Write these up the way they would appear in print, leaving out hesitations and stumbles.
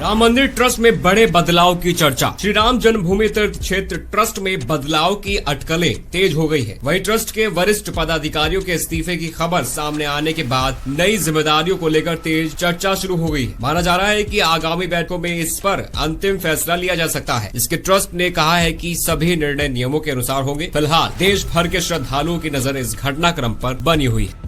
राम मंदिर ट्रस्ट में बड़े बदलाव की चर्चा। श्री राम जन्मभूमि तीर्थ क्षेत्र ट्रस्ट में बदलाव की अटकलें तेज हो गई है। वहीं ट्रस्ट के वरिष्ठ पदाधिकारियों के इस्तीफे की खबर सामने आने के बाद नई जिम्मेदारियों को लेकर तेज चर्चा शुरू हो गई है। माना जा रहा है कि आगामी बैठकों में इस पर अंतिम फैसला लिया जा सकता है। इसके ट्रस्ट ने कहा है कि सभी निर्णय नियमों के अनुसार होंगे। फिलहाल देश भर के श्रद्धालुओं की नजर इस घटनाक्रम पर बनी हुई है।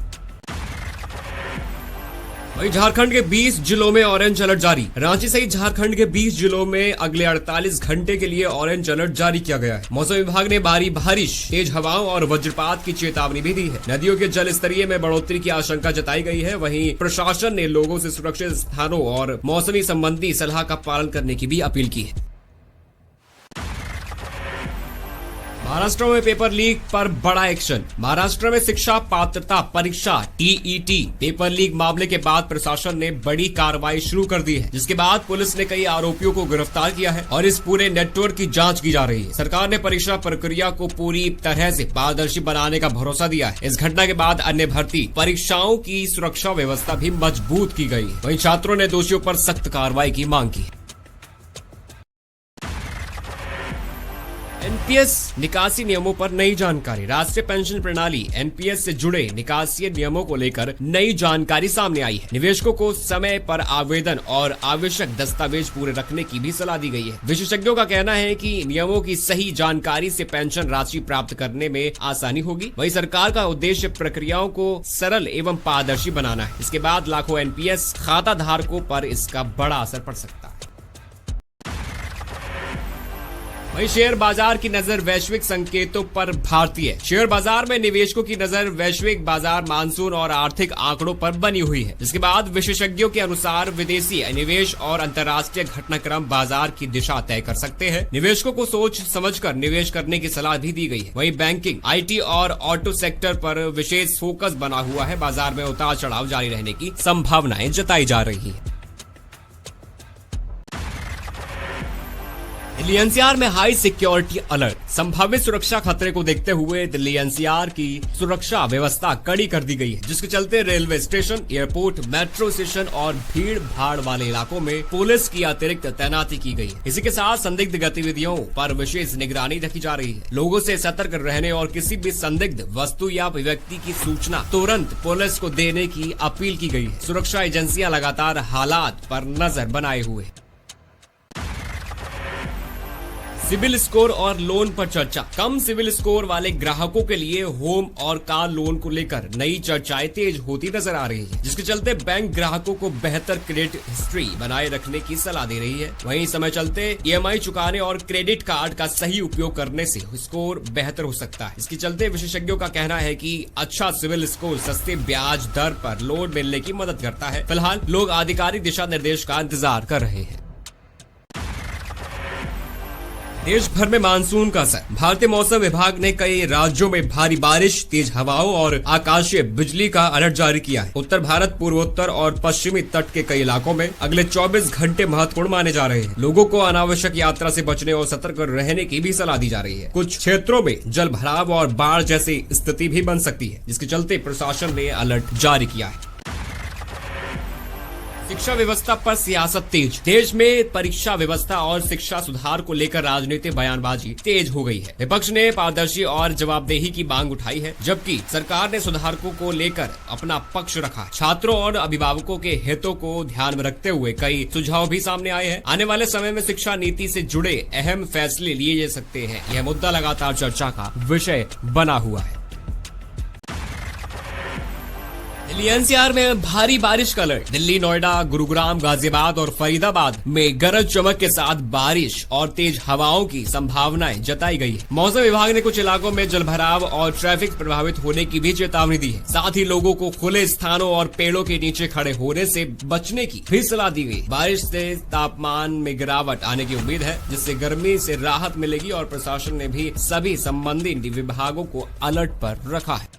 वहीं झारखंड के 20 जिलों में ऑरेंज अलर्ट जारी। रांची सहित झारखंड के 20 जिलों में अगले 48 घंटे के लिए ऑरेंज अलर्ट जारी किया गया है। मौसम विभाग ने भारी बारिश, तेज हवाओं और वज्रपात की चेतावनी भी दी है। नदियों के जल स्तरीय में बढ़ोतरी की आशंका जताई गई है। वहीं प्रशासन ने लोगों से सुरक्षित स्थानों और मौसमी संबंधी सलाह का पालन करने की भी अपील की है। महाराष्ट्र में पेपर लीक पर बड़ा एक्शन। महाराष्ट्र में शिक्षा पात्रता परीक्षा TET पेपर लीक मामले के बाद प्रशासन ने बड़ी कार्रवाई शुरू कर दी है, जिसके बाद पुलिस ने कई आरोपियों को गिरफ्तार किया है और इस पूरे नेटवर्क की जांच की जा रही है। सरकार ने परीक्षा प्रक्रिया को पूरी तरह से पारदर्शी बनाने का भरोसा दिया है। इस घटना के बाद अन्य भर्ती परीक्षाओं की सुरक्षा व्यवस्था भी मजबूत की गई है। वहीं छात्रों ने दोषियों पर सख्त कार्रवाई की मांग की है। NPS निकासी नियमों पर नई जानकारी। राष्ट्रीय पेंशन प्रणाली NPS से जुड़े निकासी नियमों को लेकर नई जानकारी सामने आई है। निवेशकों को समय पर आवेदन और आवश्यक दस्तावेज पूरे रखने की भी सलाह दी गई है। विशेषज्ञों का कहना है कि नियमों की सही जानकारी से पेंशन राशि प्राप्त करने में आसानी होगी। वहीं सरकार का उद्देश्य प्रक्रियाओं को सरल एवं पारदर्शी बनाना है। इसके बाद लाखों NPS खाता धारकों पर इसका बड़ा असर पड़ सकता है। वहीं शेयर बाजार की नजर वैश्विक संकेतों पर भारतीय शेयर बाजार में निवेशकों की नजर वैश्विक बाजार मानसून और आर्थिक आंकड़ों पर बनी हुई है। जिसके बाद विशेषज्ञों के अनुसार विदेशी निवेश और अंतर्राष्ट्रीय घटनाक्रम बाजार की दिशा तय कर सकते हैं। निवेशकों को सोच समझकर निवेश करने की सलाह भी दी गई है। वहीं बैंकिंग, IT और ऑटो सेक्टर पर विशेष फोकस बना हुआ है। बाजार में उतार चढ़ाव जारी रहने की संभावनाएं जताई जा रही है। दिल्ली NCR में हाई सिक्योरिटी अलर्ट। संभावित सुरक्षा खतरे को देखते हुए दिल्ली NCR की सुरक्षा व्यवस्था कड़ी कर दी गई है, जिसके चलते railway station, airport, metro station और भीड़ भाड़ वाले इलाकों में पुलिस की अतिरिक्त तैनाती की गई है। इसी के साथ संदिग्ध गतिविधियों पर विशेष निगरानी रखी जा रही है। लोगों से सतर्क रहने और किसी भी संदिग्ध वस्तु या व्यक्ति की सूचना तुरंत पुलिस को देने की अपील की गई है। सुरक्षा एजेंसियां लगातार हालात पर नजर बनाए हुए हैं। सिविल स्कोर और लोन पर चर्चा। कम सिविल स्कोर वाले ग्राहकों के लिए होम और कार लोन को लेकर नई चर्चाएं तेज होती नजर आ रही है, जिसके चलते बैंक ग्राहकों को बेहतर क्रेडिट हिस्ट्री बनाए रखने की सलाह दे रही है। वहीं समय चलते EMI चुकाने और क्रेडिट कार्ड का सही उपयोग करने से स्कोर बेहतर हो सकता है। इसके चलते विशेषज्ञों का कहना है कि अच्छा सिविल स्कोर सस्ते ब्याज दर पर लोन मिलने की मदद करता है। फिलहाल लोग आधिकारिक दिशा निर्देश का इंतजार कर रहे हैं। देश भर में मानसून का असर। भारतीय मौसम विभाग ने कई राज्यों में भारी बारिश, तेज हवाओं और आकाशीय बिजली का अलर्ट जारी किया है। उत्तर भारत, पूर्वोत्तर और पश्चिमी तट के कई इलाकों में अगले 24 घंटे महत्वपूर्ण माने जा रहे हैं। लोगों को अनावश्यक यात्रा से बचने और सतर्क रहने की भी सलाह दी जा रही है। कुछ क्षेत्रों में जल भराव और बाढ़ जैसी स्थिति भी बन सकती है, जिसके चलते प्रशासन ने अलर्ट जारी किया है। शिक्षा व्यवस्था पर सियासत तेज। देश में परीक्षा व्यवस्था और शिक्षा सुधार को लेकर राजनीतिक बयानबाजी तेज हो गई है। विपक्ष ने पारदर्शी और जवाबदेही की मांग उठाई है, जबकि सरकार ने सुधारकों को लेकर अपना पक्ष रखा। छात्रों और अभिभावकों के हितों को ध्यान में रखते हुए कई सुझाव भी सामने आए हैं। आने वाले समय में शिक्षा नीति से जुड़े अहम फैसले लिए जा सकते हैं। यह मुद्दा लगातार चर्चा का विषय बना हुआ है। दिल्ली NCR में भारी बारिश का अलर्ट। दिल्ली, नोएडा, गुरुग्राम, गाजियाबाद और फरीदाबाद में गरज चमक के साथ बारिश और तेज हवाओं की संभावनाएं जताई गई है। मौसम विभाग ने कुछ इलाकों में जलभराव और ट्रैफिक प्रभावित होने की भी चेतावनी दी है। साथ ही लोगों को खुले स्थानों और पेड़ों के नीचे खड़े होने से बचने की भी सलाह दी गई। बारिश से तापमान में गिरावट आने की उम्मीद है, जिससे गर्मी से राहत मिलेगी और प्रशासन ने भी सभी संबंधित विभागों को अलर्ट पर रखा है।